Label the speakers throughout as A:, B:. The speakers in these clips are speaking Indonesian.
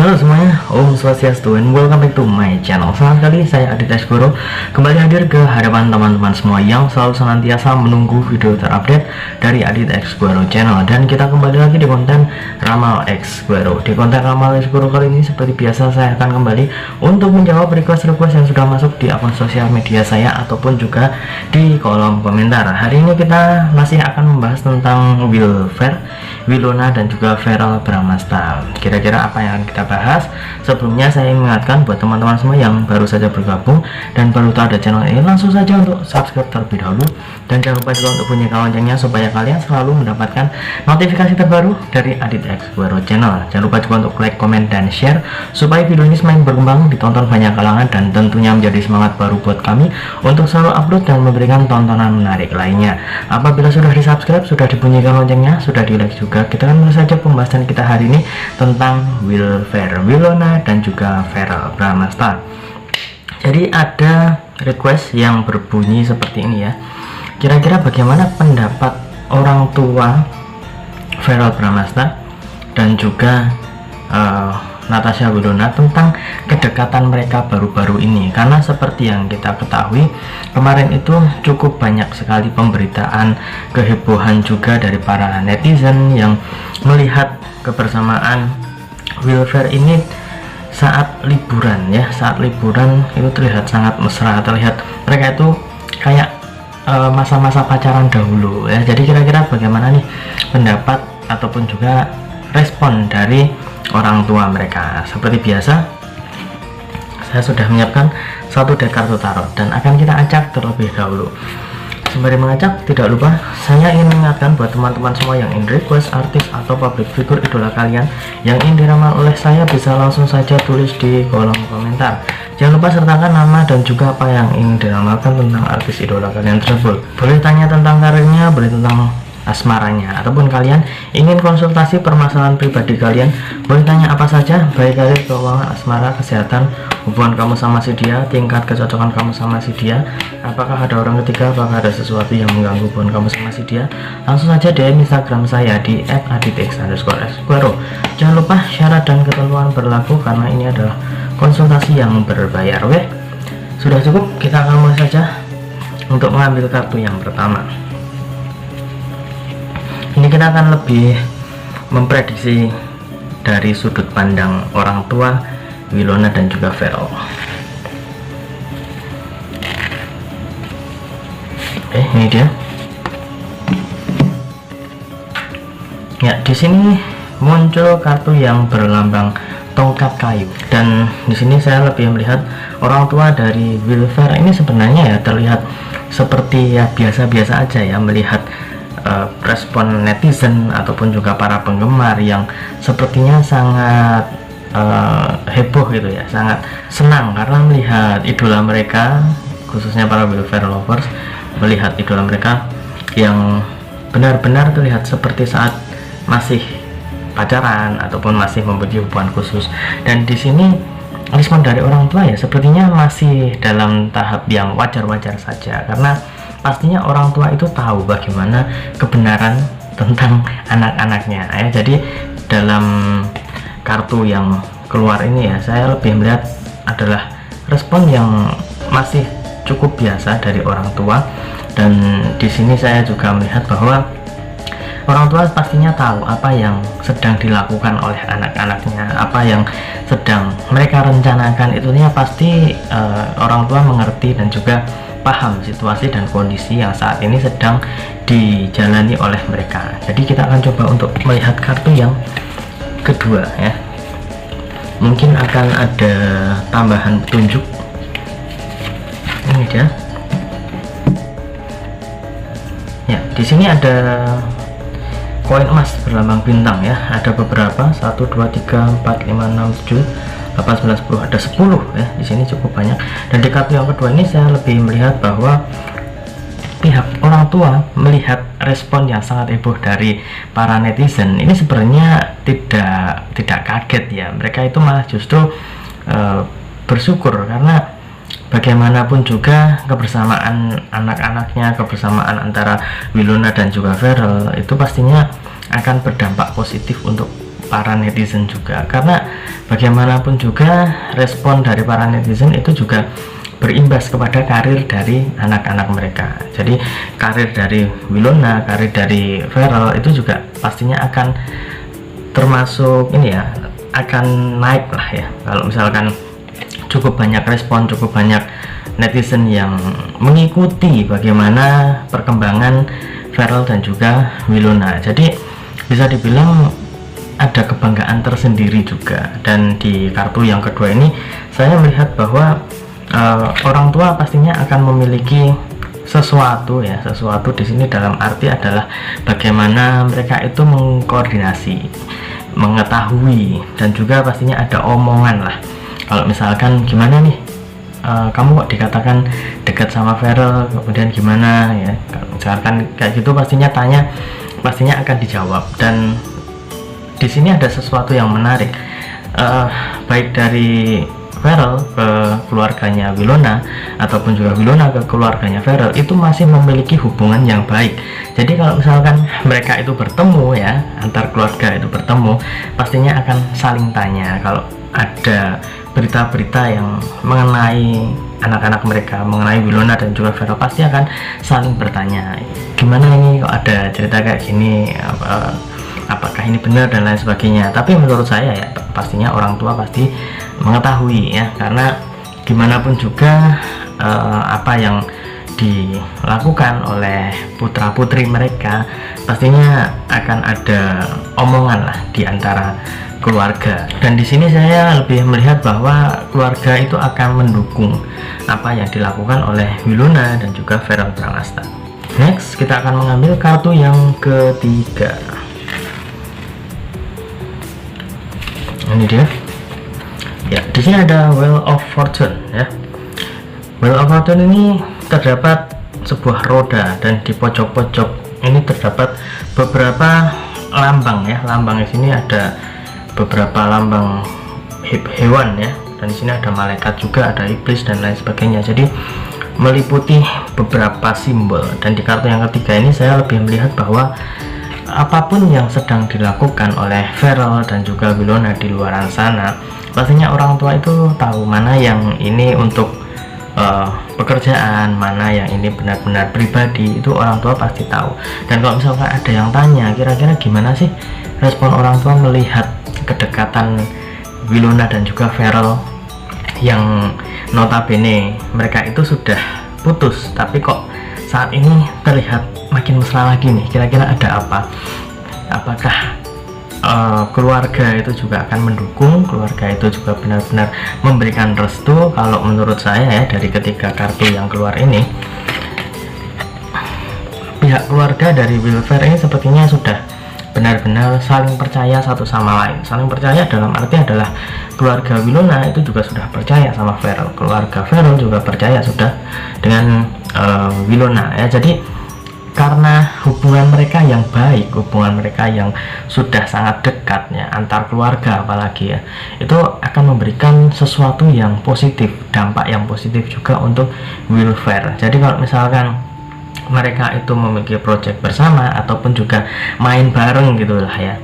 A: Halo semuanya, Om Swastiastu and welcome back to my channel. Senang sekali saya Adit Xgoro kembali hadir ke hadapan teman-teman semua yang selalu senantiasa menunggu video terupdate dari Adit Xgoro channel. Dan kita kembali lagi di konten Ramal Xgoro. Di konten Ramal Xgoro kali ini seperti biasa saya akan kembali untuk menjawab request-request yang sudah masuk di akun sosial media saya ataupun juga di kolom komentar. Hari ini kita masih akan membahas tentang Wilona dan juga Feral Bramasta. Kira-kira apa yang akan kita bahas? Sebelumnya saya ingin mengingatkan buat teman-teman semua yang baru saja bergabung dan baru tahu ada channel ini, langsung saja untuk subscribe terlebih dahulu, dan jangan lupa juga untuk bunyikan loncengnya supaya kalian selalu mendapatkan notifikasi terbaru dari Adit Xgoro channel. Jangan lupa juga untuk like, comment, dan share supaya video ini semakin berkembang, ditonton banyak kalangan, dan tentunya menjadi semangat baru buat kami untuk selalu upload dan memberikan tontonan menarik lainnya. Apabila sudah di subscribe, sudah dibunyikan loncengnya, sudah di like juga, kita akan mulai saja pembahasan kita hari ini tentang Wilona dan juga Feral Bramasta. Jadi ada request yang berbunyi seperti ini ya. Kira-kira bagaimana pendapat orang tua Feral Bramasta dan juga Natasha Wilona tentang kedekatan mereka baru-baru ini? Karena seperti yang kita ketahui, kemarin itu cukup banyak sekali pemberitaan, kehebohan juga dari para netizen yang melihat kebersamaan Wilfer ini saat liburan ya. Saat liburan itu terlihat sangat mesra, terlihat mereka itu kayak masa-masa pacaran dahulu ya. Jadi kira-kira bagaimana nih pendapat ataupun juga respon dari orang tua mereka? Seperti biasa saya sudah menyiapkan satu deck kartu tarot dan akan kita acak terlebih dahulu. Sembari mengacak, tidak lupa saya ingin mengingatkan buat teman-teman semua yang ingin request artis atau public figure idola kalian yang ingin diramal oleh saya, bisa langsung saja tulis di kolom komentar. Jangan lupa sertakan nama dan juga apa yang ingin diramalkan tentang artis idola kalian tersebut. Boleh tanya tentang karirnya, boleh tentang asmaranya, ataupun kalian ingin konsultasi permasalahan pribadi kalian, boleh tanya apa saja, baik karir, keuangan, asmara, kesehatan, hubungan kamu sama si dia, tingkat kecocokan kamu sama si dia, apakah ada orang ketiga, apakah ada sesuatu yang mengganggu hubungan kamu sama si dia. Langsung saja DM Instagram saya di @aditx_xgoro. Jangan lupa syarat dan ketentuan berlaku karena ini adalah konsultasi yang berbayar. Weh, sudah cukup, kita akan mulai saja untuk mengambil kartu yang pertama. Ini kita akan lebih memprediksi dari sudut pandang orang tua Wilona dan juga Feral. Oke, ini dia. Ya, di sini muncul kartu yang berlambang tongkat kayu, dan di sini saya lebih melihat orang tua dari Wilfer ini sebenarnya ya terlihat seperti ya biasa-biasa aja ya, melihat respon netizen ataupun juga para penggemar yang sepertinya sangat heboh gitu ya, sangat senang karena melihat idola mereka, khususnya para Wilfer lovers, melihat idola mereka yang benar-benar terlihat seperti saat masih pacaran ataupun masih memiliki hubungan khusus. Dan di sini respon dari orang tua ya sepertinya masih dalam tahap yang wajar-wajar saja, karena pastinya orang tua itu tahu bagaimana kebenaran tentang anak-anaknya ya. Jadi dalam kartu yang keluar ini ya, saya lebih melihat adalah respon yang masih cukup biasa dari orang tua. Dan di sini saya juga melihat bahwa orang tua pastinya tahu apa yang sedang dilakukan oleh anak-anaknya, apa yang sedang mereka rencanakan. Itunya pasti orang tua mengerti dan juga paham situasi dan kondisi yang saat ini sedang dijalani oleh mereka. Jadi kita akan coba untuk melihat kartu yang kedua ya. Mungkin akan ada tambahan petunjuk. Ini dia. Ya, di sini ada koin emas berlambang bintang ya. Ada beberapa, 1 2 3 4 5 6 7 8 9 10, ada 10 ya. Di sini cukup banyak. Dan di kartu yang kedua ini saya lebih melihat bahwa pihak orang tua melihat respon yang sangat heboh dari para netizen ini sebenarnya tidak kaget ya. Mereka itu malah justru bersyukur, karena bagaimanapun juga kebersamaan anak-anaknya, kebersamaan antara Wilona dan juga Feral itu pastinya akan berdampak positif untuk para netizen juga, karena bagaimanapun juga respon dari para netizen itu juga berimbas kepada karir dari anak-anak mereka. Jadi karir dari Wilona, karir dari Feral itu juga pastinya akan termasuk ini ya, akan naik lah ya, kalau misalkan cukup banyak respon, cukup banyak netizen yang mengikuti bagaimana perkembangan Feral dan juga Wilona. Jadi bisa dibilang ada kebanggaan tersendiri juga. Dan di kartu yang kedua ini saya melihat bahwa orang tua pastinya akan memiliki sesuatu ya, sesuatu di sini dalam arti adalah bagaimana mereka itu mengkoordinasi, mengetahui, dan juga pastinya ada omongan lah. Kalau misalkan gimana nih, kamu kok dikatakan dekat sama Feral, kemudian gimana ya, kalau misalkan kayak gitu pastinya akan dijawab. Dan di sini ada sesuatu yang menarik, baik dari Feral ke keluarganya Wilona ataupun juga Wilona ke keluarganya Feral itu masih memiliki hubungan yang baik. Jadi kalau misalkan mereka itu bertemu ya, antar keluarga itu bertemu, pastinya akan saling tanya. Kalau ada berita-berita yang mengenai anak-anak mereka, mengenai Wilona dan juga Feral, pasti akan saling bertanya, gimana ini kok ada cerita kayak gini, apakah ini benar dan lain sebagainya. Tapi menurut saya ya, pastinya orang tua pasti mengetahui ya, karena gimana pun juga apa yang dilakukan oleh putra putri mereka pastinya akan ada omongan lah di antara keluarga. Dan di sini saya lebih melihat bahwa keluarga itu akan mendukung apa yang dilakukan oleh Wilona dan juga Feral Pranasta. Next kita akan mengambil kartu yang ketiga. Ini dia. Ya, di sini ada Wheel of Fortune ya. Wheel of Fortune ini terdapat sebuah roda, dan di pojok-pojok ini terdapat beberapa lambang ya. Lambang di sini ada beberapa lambang hewan ya, dan di sini ada malaikat juga, ada iblis dan lain sebagainya. Jadi meliputi beberapa simbol. Dan di kartu yang ketiga ini saya lebih melihat bahwa apapun yang sedang dilakukan oleh Feral dan juga Wilona di luaran sana, pastinya orang tua itu tahu mana yang ini untuk pekerjaan, mana yang ini benar-benar pribadi, itu orang tua pasti tahu. Dan kalau misalkan ada yang tanya, kira-kira gimana sih respon orang tua melihat kedekatan Wilona dan juga Feral yang notabene mereka itu sudah putus, tapi kok saat ini terlihat makin mesra lagi nih, kira-kira ada apa? Apakah keluarga itu juga akan mendukung, keluarga itu juga benar-benar memberikan restu? Kalau menurut saya ya, dari ketiga kartu yang keluar ini, pihak keluarga dari Wilfer ini sepertinya sudah benar-benar saling percaya satu sama lain. Saling percaya dalam arti adalah keluarga Wilona itu juga sudah percaya sama Feral, keluarga Feral juga percaya sudah dengan Wilona ya. Jadi karena hubungan mereka yang baik, hubungan mereka yang sudah sangat dekat ya, antar keluarga apalagi ya, itu akan memberikan sesuatu yang positif, dampak yang positif juga untuk Wilfer. Jadi kalau misalkan mereka itu memiliki project bersama ataupun juga main bareng gitulah ya,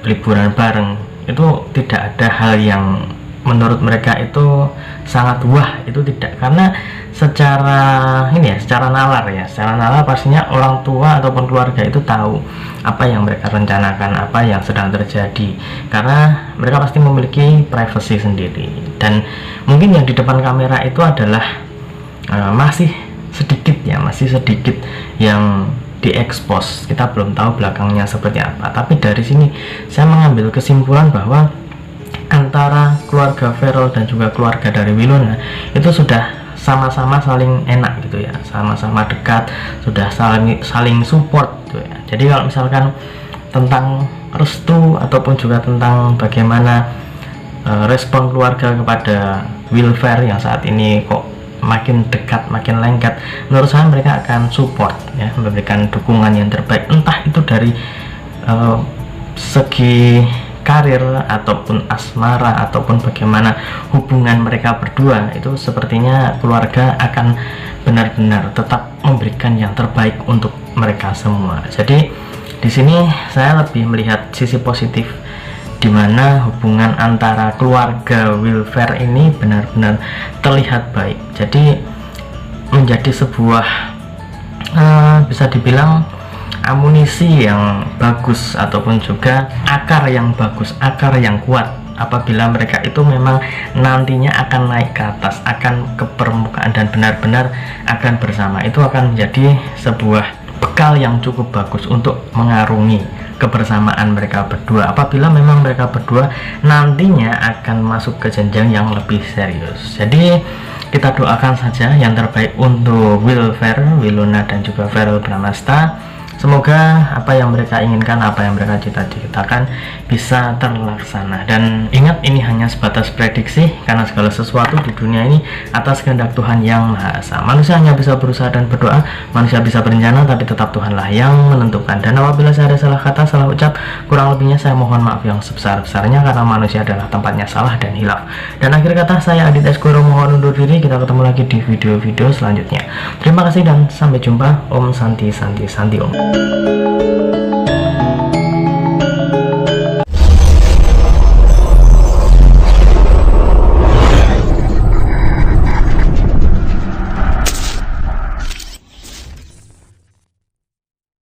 A: liburan bareng, itu tidak ada hal yang menurut mereka itu sangat wah, itu tidak. Karena secara ini ya, secara nalar ya, secara nalar pastinya orang tua ataupun keluarga itu tahu apa yang mereka rencanakan, apa yang sedang terjadi, karena mereka pasti memiliki privacy sendiri. Dan mungkin yang di depan kamera itu adalah masih sedikit yang diekspos, kita belum tahu belakangnya seperti apa. Tapi dari sini saya mengambil kesimpulan bahwa antara keluarga Feral dan juga keluarga dari Wilona itu sudah sama-sama saling enak gitu ya, sama-sama dekat, sudah saling support gitu ya. Jadi kalau misalkan tentang restu ataupun juga tentang bagaimana respon keluarga kepada Wilfer yang saat ini kok makin dekat, makin lengket, menurut saya mereka akan support ya, memberikan dukungan yang terbaik, entah itu dari segi karir ataupun asmara ataupun bagaimana hubungan mereka berdua. Itu sepertinya keluarga akan benar-benar tetap memberikan yang terbaik untuk mereka semua. Jadi di sini saya lebih melihat sisi positif dimana hubungan antara keluarga Wilfer ini benar-benar terlihat baik. Jadi menjadi sebuah bisa dibilang amunisi yang bagus, ataupun juga akar yang bagus, akar yang kuat, apabila mereka itu memang nantinya akan naik ke atas, akan ke permukaan, dan benar-benar akan bersama. Itu akan menjadi sebuah bekal yang cukup bagus untuk mengarungi kebersamaan mereka berdua, apabila memang mereka berdua nantinya akan masuk ke jenjang yang lebih serius. Jadi kita doakan saja yang terbaik untuk Wilfer, Wiluna, dan juga Verrel Bramasta. Semoga apa yang mereka inginkan, apa yang mereka cita-citakan bisa terlaksana. Dan ingat, ini hanya sebatas prediksi, karena segala sesuatu di dunia ini atas kehendak Tuhan yang Maha Esa. Manusia hanya bisa berusaha dan berdoa, manusia bisa berencana, tapi tetap Tuhanlah yang menentukan. Dan apabila saya ada salah kata, salah ucap, kurang lebihnya saya mohon maaf yang sebesar-besarnya, karena manusia adalah tempatnya salah dan hilaf. Dan akhir kata, saya Adit Eskoro mohon undur diri. Kita ketemu lagi di video-video selanjutnya. Terima kasih dan sampai jumpa. Om Santi Santi Santi Om.